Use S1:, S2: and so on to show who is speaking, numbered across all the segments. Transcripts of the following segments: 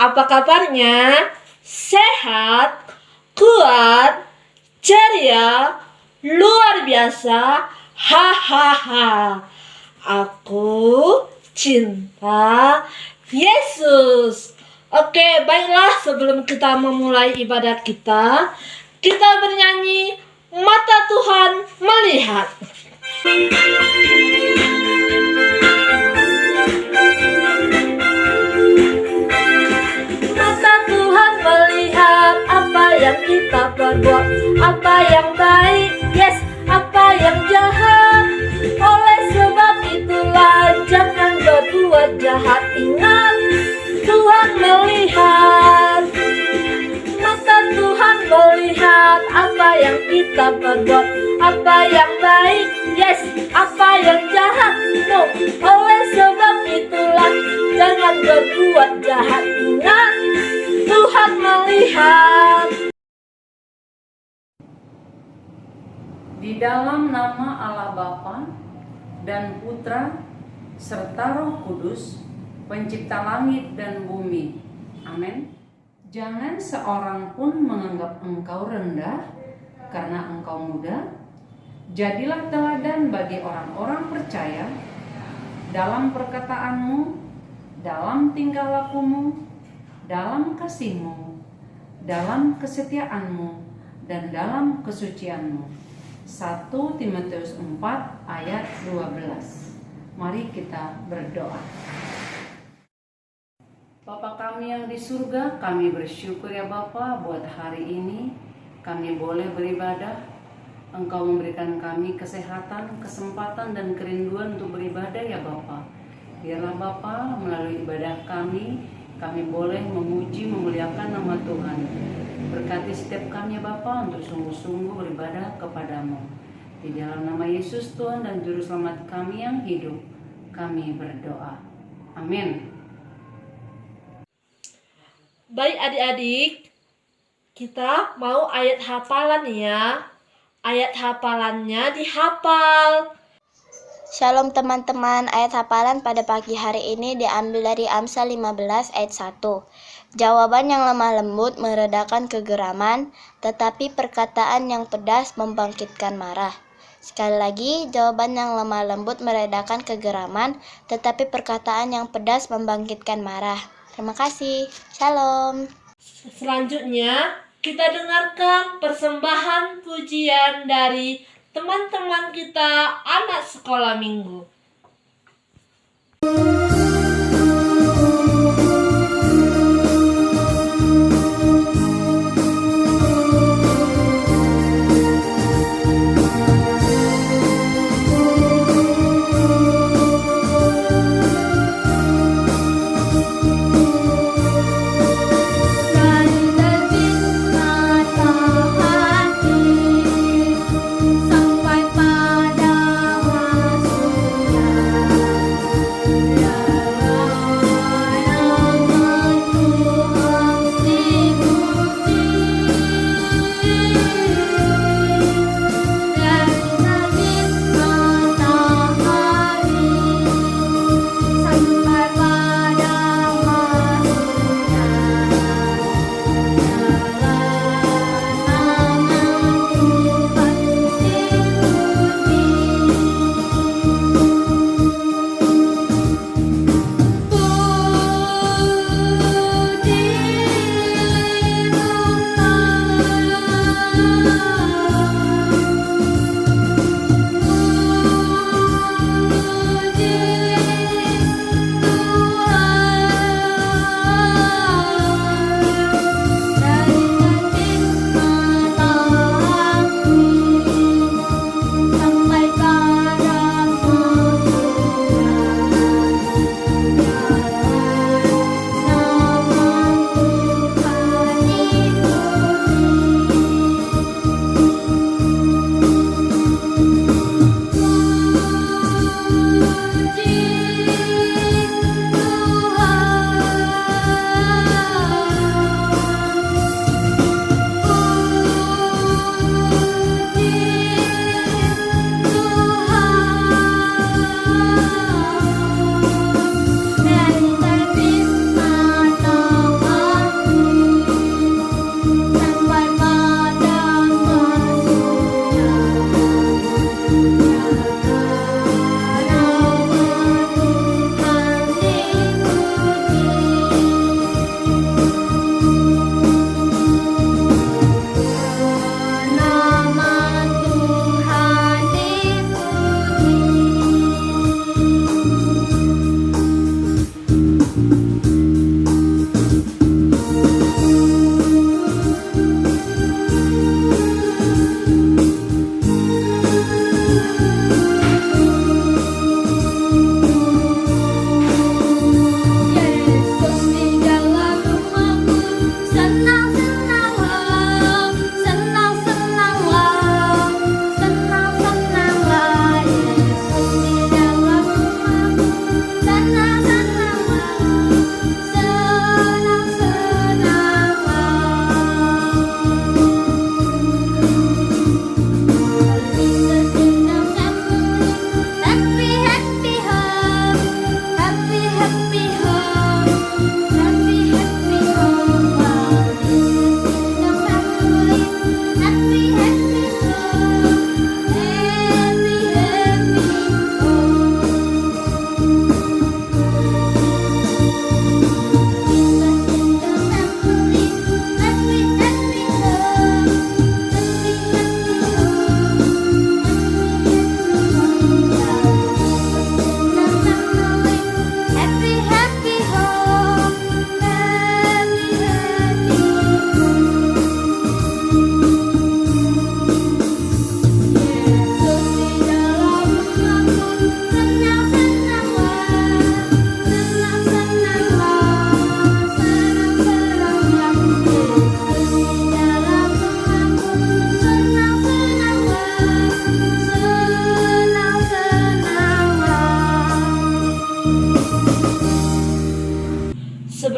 S1: Apa kabarnya? Sehat, kuat, ceria, luar biasa. Hahaha. Aku cinta Yesus. Oke, baiklah, sebelum kita memulai ibadah kita bernyanyi Mata Tuhan Melihat. Mata Tuhan melihat apa yang kita perbuat, apa yang baik, yes, apa yang jahat. Oleh sebab itulah jangan berbuat jahat. Ingat, Tuhan melihat. Mata Tuhan melihat apa yang kita perbuat, apa yang baik, yes, apa yang jahat, no. Oleh sebab itulah jangan berbuat jahat. Ingat, Tuhan melihat.
S2: Di dalam nama Allah Bapa dan Putra serta Roh Kudus, pencipta langit dan bumi. Amin. Jangan seorang pun menganggap engkau rendah karena engkau muda. Jadilah teladan bagi orang-orang percaya dalam perkataanmu, dalam tingkah lakumu, dalam kasihmu, dalam kesetiaanmu, dan dalam kesucianmu. 1 Timotius 4 ayat 12. Mari kita berdoa. Bapa kami yang di surga, kami bersyukur ya Bapa buat hari ini kami boleh beribadah. Engkau memberikan kami kesehatan, kesempatan, dan kerinduan untuk beribadah ya Bapa. Biarlah Bapa melalui ibadah kami boleh memuji, memuliakan nama Tuhan. Berkati setiap kami ya Bapa untuk sungguh-sungguh beribadah kepadamu. Di dalam nama Yesus Tuhan dan Juru Selamat kami yang hidup, kami berdoa. Amin.
S1: Baik adik-adik, kita mau ayat hafalan ya. Ayat hafalannya dihafal.
S3: Shalom teman-teman, ayat hafalan pada pagi hari ini diambil dari Amsal 15 ayat 1. Jawaban yang lemah lembut meredakan kegeraman, tetapi perkataan yang pedas membangkitkan marah. Sekali lagi, jawaban yang lemah lembut meredakan kegeraman, tetapi perkataan yang pedas membangkitkan marah. Terima kasih. Shalom.
S1: Selanjutnya, kita dengarkan persembahan pujian dari teman-teman kita anak sekolah minggu.
S3: Sampai pada masuknya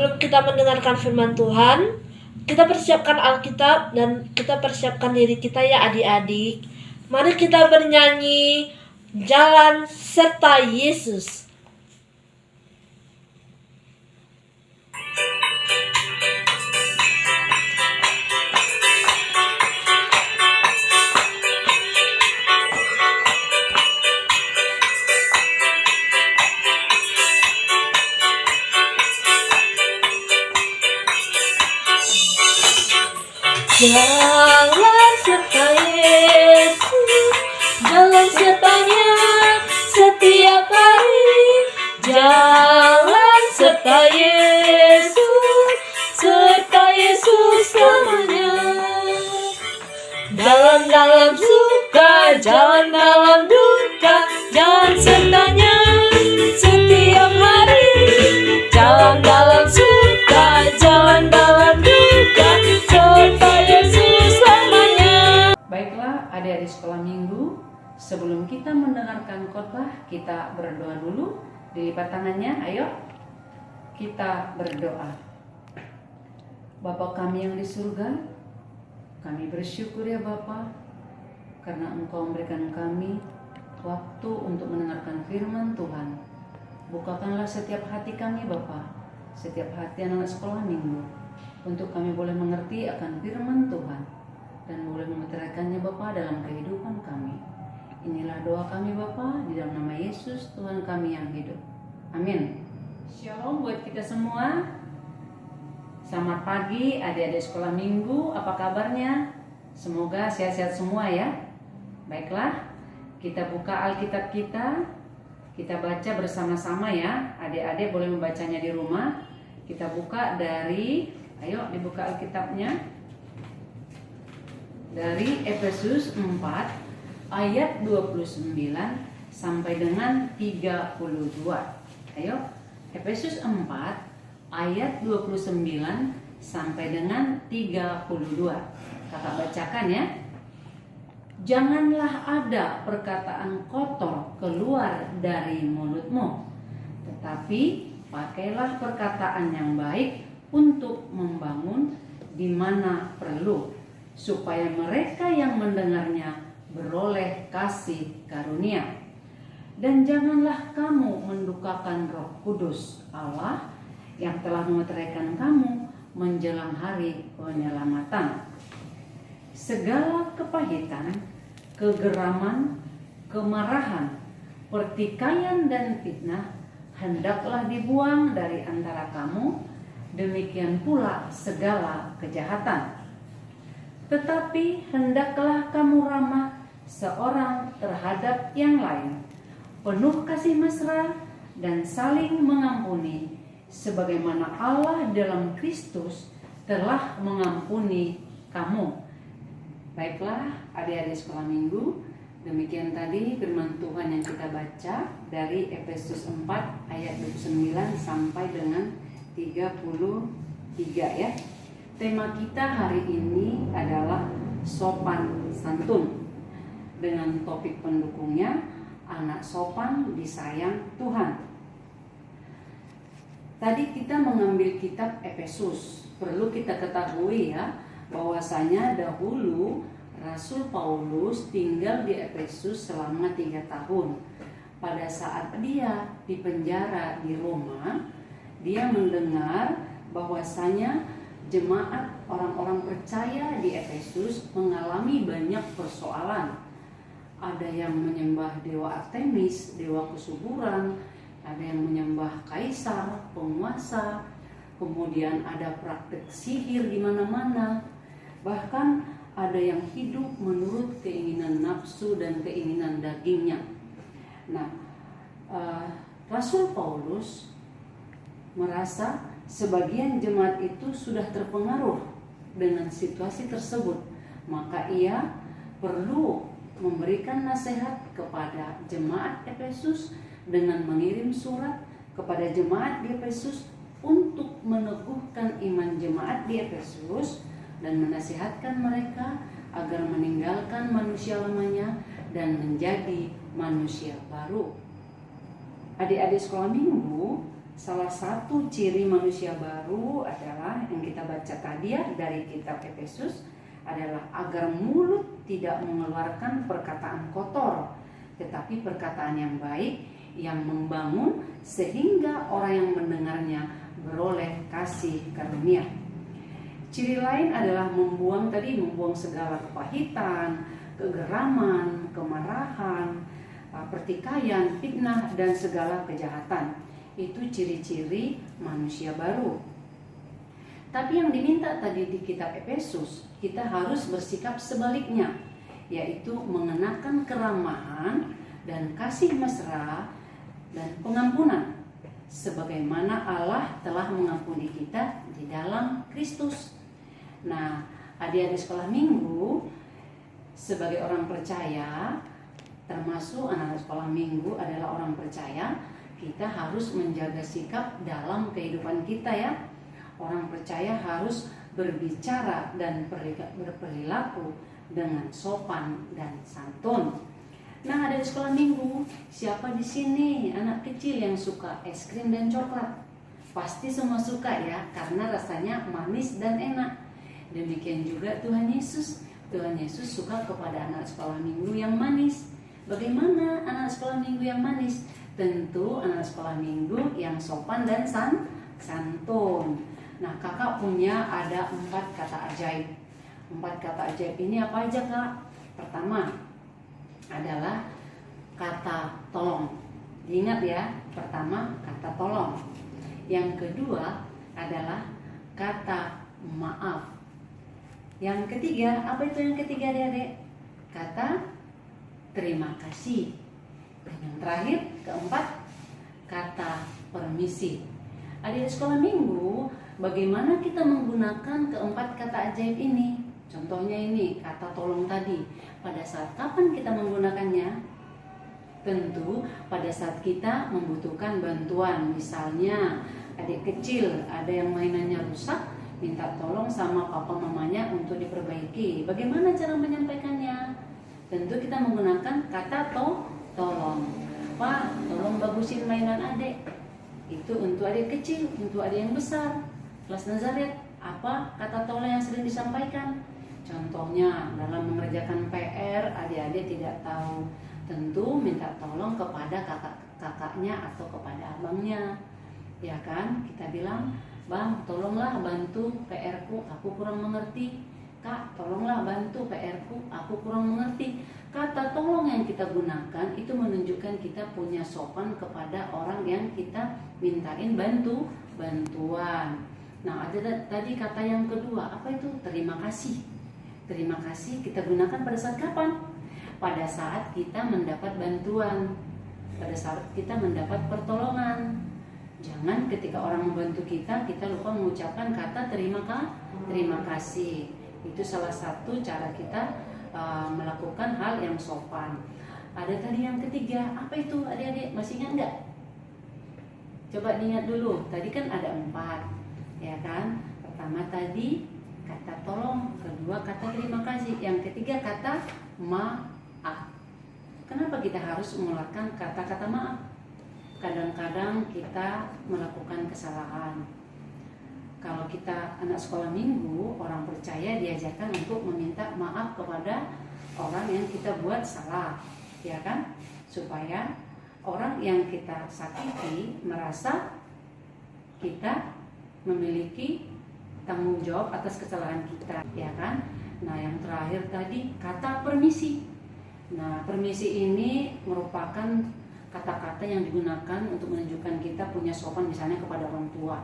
S1: sebelum kita mendengarkan firman Tuhan, kita persiapkan Alkitab dan kita persiapkan diri kita ya adik-adik. Mari kita bernyanyi Jalan Serta Yesus. Jalan serta Yesus, jalan sertanya setiap hari. Jalan serta Yesus namanya. Jalan dalam suka, jalan dalam duka, jalan sertanya setiap hari. Jalan dalam suka, jalan dalam duka, serta Yesus lamanya.
S2: Baiklah adik-adik sekolah minggu, sebelum kita mendengarkan khotbah, kita berdoa dulu. Dilipat tangannya, ayo kita berdoa. Bapa kami yang di surga, kami bersyukur ya Bapa, karena Engkau memberikan kami waktu untuk mendengarkan firman Tuhan. Bukakanlah setiap hati kami Bapa, setiap hati anak sekolah minggu, untuk kami boleh mengerti akan firman Tuhan dan boleh memeteraikannya Bapa dalam kehidupan kami. Inilah doa kami Bapa, di dalam nama Yesus Tuhan kami yang hidup. Amin. Shalom buat kita semua. Selamat pagi adik-adik sekolah minggu, apa kabarnya? Semoga sehat-sehat semua ya. Baiklah, kita buka Alkitab kita baca bersama-sama ya. Adik-adik boleh membacanya di rumah. Kita buka dari, ayo dibuka Alkitabnya, dari Efesus 4 ayat 29 sampai dengan 32. Ayo, Efesus 4 ayat 29 sampai dengan 32. Kakak bacakan ya. Janganlah ada perkataan kotor keluar dari mulutmu, tetapi pakailah perkataan yang baik untuk membangun di mana perlu, supaya mereka yang mendengarnya beroleh kasih karunia. Dan janganlah kamu mendukakan Roh Kudus Allah yang telah memeteraikan kamu menjelang hari penyelamatan. Segala kepahitan, kegeraman, kemarahan, pertikaian dan fitnah hendaklah dibuang dari antara kamu, demikian pula segala kejahatan. Tetapi hendaklah kamu ramah seorang terhadap yang lain, penuh kasih mesra dan saling mengampuni, sebagaimana Allah dalam Kristus telah mengampuni kamu. Baiklah adik-adik sekolah minggu, demikian tadi firman Tuhan yang kita baca dari Efesus 4 ayat 29 sampai dengan 33 ya. Tema kita hari ini adalah sopan santun, dengan topik pendukungnya anak sopan disayang Tuhan. Tadi kita mengambil kitab Efesus. Perlu kita ketahui ya, bahwasanya dahulu Rasul Paulus tinggal di Efesus selama 3 tahun. Pada saat dia dipenjara di Roma, dia mendengar bahwasanya jemaat orang-orang percaya di Efesus mengalami banyak persoalan. Ada yang menyembah dewa Artemis, dewa kesuburan, ada yang menyembah kaisar, penguasa, kemudian ada praktek sihir di mana-mana. Bahkan ada yang hidup menurut keinginan nafsu dan keinginan dagingnya. Nah, Rasul Paulus merasa sebagian jemaat itu sudah terpengaruh dengan situasi tersebut, maka ia perlu memberikan nasihat kepada jemaat Efesus dengan mengirim surat kepada jemaat di Efesus untuk meneguhkan iman jemaat di Efesus dan menasihatkan mereka agar meninggalkan manusia lamanya dan menjadi manusia baru. Adik-adik sekolah minggu, salah satu ciri manusia baru adalah yang kita baca tadi ya dari kitab Efesus adalah agar mulut tidak mengeluarkan perkataan kotor, tetapi perkataan yang baik yang membangun sehingga orang yang mendengarnya beroleh kasih karunia. Ciri lain adalah membuang segala kepahitan, kegeraman, kemarahan, pertikaian, fitnah, dan segala kejahatan. Itu ciri-ciri manusia baru. Tapi yang diminta tadi di kitab Efesus, kita harus bersikap sebaliknya, yaitu mengenakan keramahan dan kasih mesra dan pengampunan, sebagaimana Allah telah mengampuni kita di dalam Kristus. Nah, adik-adik sekolah minggu, sebagai orang percaya, termasuk anak sekolah minggu adalah orang percaya, kita harus menjaga sikap dalam kehidupan kita ya. Orang percaya harus berbicara dan berperilaku dengan sopan dan santun. Nah, ada di sekolah minggu, siapa di sini anak kecil yang suka es krim dan coklat? Pasti semua suka ya, karena rasanya manis dan enak. Demikian juga Tuhan Yesus. Tuhan Yesus suka kepada anak sekolah minggu yang manis. Bagaimana anak sekolah minggu yang manis? Tentu anak sekolah minggu yang sopan dan santun. Nah, kakak punya ada 4 kata ajaib. 4 kata ajaib ini apa aja kak? Pertama adalah kata tolong. Diingat ya, pertama kata tolong. Yang kedua adalah kata maaf. Yang ketiga, apa itu yang ketiga adik-adik? Kata terima kasih. Dan yang terakhir, keempat, kata permisi. Adik sekolah minggu, bagaimana kita menggunakan keempat kata ajaib ini? Contohnya ini, kata tolong tadi. Pada saat kapan kita menggunakannya? Tentu pada saat kita membutuhkan bantuan. Misalnya adik kecil ada yang mainannya rusak, minta tolong sama papa mamanya untuk diperbaiki. Bagaimana cara menyampaikannya? Tentu kita menggunakan kata tolong. Pak, tolong bagusin mainan adik. Itu untuk adik kecil, untuk adik yang besar. Kelas Nazaret, apa kata tolong yang sering disampaikan? Contohnya dalam mengerjakan PR, adik-adik tidak tahu, tentu minta tolong kepada kakaknya atau kepada abangnya. Ya kan? Kita bilang, "Bang, tolonglah bantu PR-ku, aku kurang mengerti." "Kak, tolonglah bantu PR-ku, aku kurang mengerti." Kata tolong yang kita gunakan itu menunjukkan kita punya sopan kepada orang yang kita mintain bantuan. Nah, ada tadi kata yang kedua, apa itu? Terima kasih. Terima kasih kita gunakan pada saat kapan? Pada saat kita mendapat bantuan, pada saat kita mendapat pertolongan. Jangan ketika orang membantu kita lupa mengucapkan kata terima kasih. Itu salah satu cara kita melakukan hal yang sopan. Ada tadi yang ketiga, apa itu adik-adik? Masih ingat nggak? Coba diingat dulu. Tadi kan ada 4, ya kan? Pertama tadi kata tolong, kedua kata terima kasih, yang ketiga kata maaf. Kenapa kita harus mengeluarkan kata-kata maaf? Kadang-kadang kita melakukan kesalahan. Kalau kita anak sekolah minggu, orang percaya diajarkan untuk meminta maaf kepada orang yang kita buat salah, ya kan? Supaya orang yang kita sakiti merasa kita memiliki tanggung jawab atas kesalahan kita, ya kan? Nah, yang terakhir tadi kata permisi. Nah, permisi ini merupakan kata-kata yang digunakan untuk menunjukkan kita punya sopan, misalnya kepada orang tua.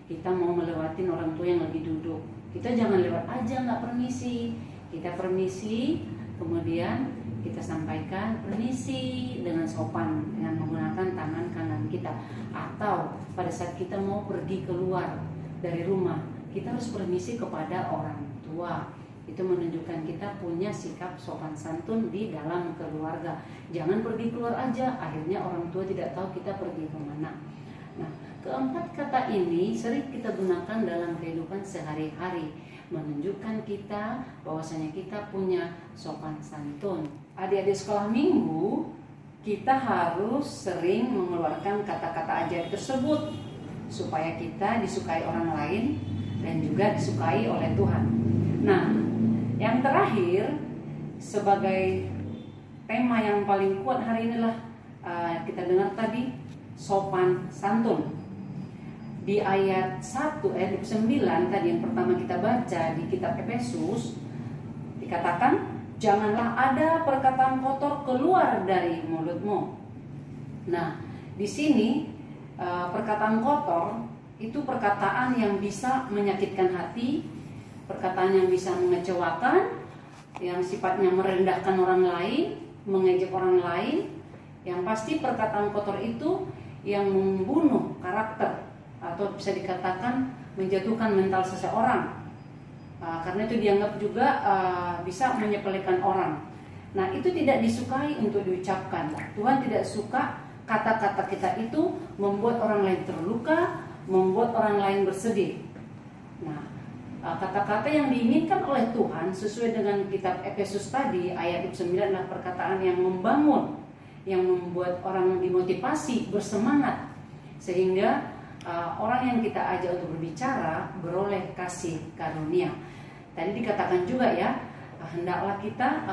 S2: Kita mau melewatin orang tua yang lagi duduk, kita jangan lewat aja nggak permisi. Kita permisi, kemudian kita sampaikan permisi dengan sopan dengan menggunakan tangan kanan kita. Atau pada saat kita mau pergi keluar dari rumah, kita harus permisi kepada orang tua. Itu menunjukkan kita punya sikap sopan santun di dalam keluarga. Jangan pergi keluar aja, akhirnya orang tua tidak tahu kita pergi kemana. Nah, keempat kata ini sering kita gunakan dalam kehidupan sehari-hari, menunjukkan kita bahwasanya kita punya sopan santun. Adik-adik sekolah minggu, kita harus sering mengeluarkan kata-kata ajaib tersebut. supaya kita disukai orang lain dan juga disukai oleh Tuhan. Nah, yang terakhir sebagai tema yang paling kuat hari inilah kita dengar tadi sopan santun. Di ayat 1 ayat 9 tadi yang pertama kita baca di kitab Efesus dikatakan, janganlah ada perkataan kotor keluar dari mulutmu. Nah, di sini perkataan kotor itu perkataan yang bisa menyakitkan hati, perkataan yang bisa mengecewakan, yang sifatnya merendahkan orang lain, mengejek orang lain. Yang pasti perkataan kotor itu yang membunuh karakter atau bisa dikatakan menjatuhkan mental seseorang. Karena itu dianggap juga bisa menyepelekan orang. Nah, itu tidak disukai untuk diucapkan. Tuhan tidak suka kata-kata kita itu membuat orang lain terluka, membuat orang lain bersedih. Nah, kata-kata yang diinginkan oleh Tuhan sesuai dengan kitab Efesus tadi ayat 9 adalah perkataan yang membangun, yang membuat orang dimotivasi, bersemangat, sehingga orang yang kita ajak untuk berbicara beroleh kasih karunia. Tadi dikatakan juga ya, hendaklah kita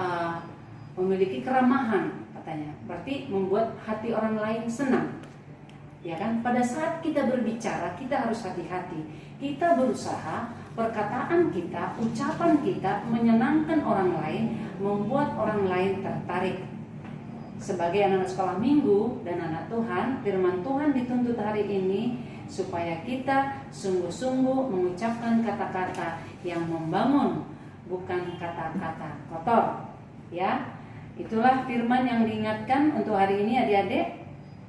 S2: memiliki keramahan katanya. Berarti membuat hati orang lain senang. Ya kan? Pada saat kita berbicara, kita harus hati-hati. Kita berusaha perkataan kita, ucapan kita menyenangkan orang lain, membuat orang lain tertarik. Sebagai anak sekolah minggu dan anak Tuhan, firman Tuhan dituntut hari ini supaya kita sungguh-sungguh mengucapkan kata-kata yang membangun, bukan kata-kata kotor. Ya, itulah firman yang diingatkan untuk hari ini adik-adik,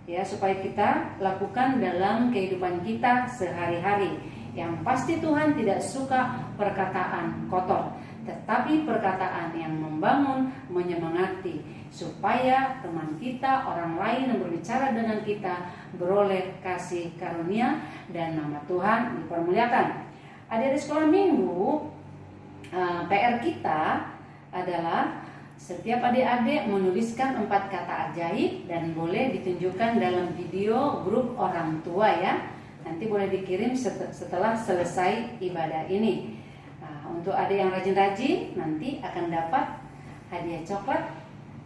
S2: ya, supaya kita lakukan dalam kehidupan kita sehari-hari. Yang pasti Tuhan tidak suka perkataan kotor, tetapi perkataan yang membangun, menyemangati, supaya teman kita, orang lain yang berbicara dengan kita beroleh kasih karunia dan nama Tuhan dipermuliakan. Adik-adik sekolah minggu, PR kita adalah setiap adik-adik menuliskan 4 kata ajaib dan boleh ditunjukkan dalam video grup orang tua ya. Nanti boleh dikirim setelah selesai ibadah ini. Nah, untuk adik yang rajin-rajin nanti akan dapat hadiah coklat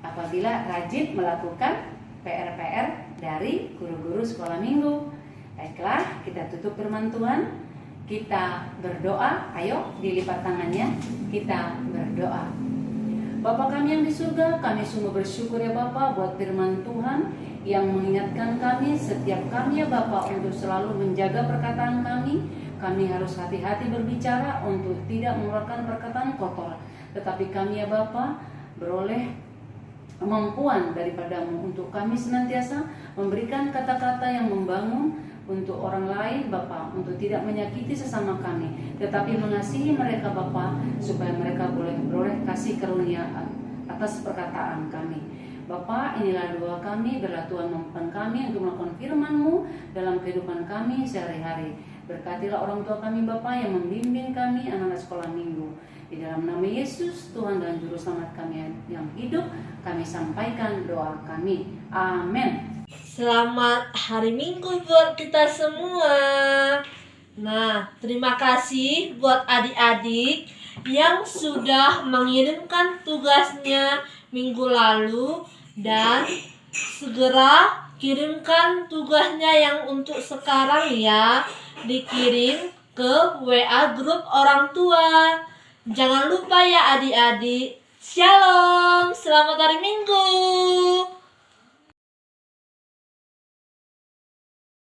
S2: apabila rajin melakukan PR-PR dari guru-guru sekolah minggu. Baiklah, kita tutup firman Tuhan. Kita berdoa, ayo dilipat tangannya, kita berdoa. Bapa kami yang di surga, kami sungguh bersyukur ya Bapa buat firman Tuhan yang mengingatkan kami, setiap kami ya Bapa untuk selalu menjaga perkataan kami. Kami harus hati-hati berbicara untuk tidak mengeluarkan perkataan kotor. Tetapi kami ya Bapa beroleh kemampuan daripadamu untuk kami senantiasa memberikan kata-kata yang membangun untuk orang lain Bapa, untuk tidak menyakiti sesama kami, tetapi mengasihi mereka Bapa, supaya mereka boleh beroleh kasih karunia atas perkataan kami. Bapa, inilah doa kami, biarlah Tuhan mampukan kami untuk melakukan firman-Mu dalam kehidupan kami sehari-hari. Berkatilah orang tua kami Bapa yang membimbing kami anak-anak sekolah minggu. Di dalam nama Yesus, Tuhan dan Juru Selamat kami yang hidup, kami sampaikan doa kami. Amin.
S1: Selamat hari Minggu buat kita semua. Nah, terima kasih buat adik-adik yang sudah mengirimkan tugasnya minggu lalu, dan segera kirimkan tugasnya yang untuk sekarang ya, dikirim ke WA grup orang tua. Jangan lupa ya adik-adik. Shalom, selamat hari Minggu.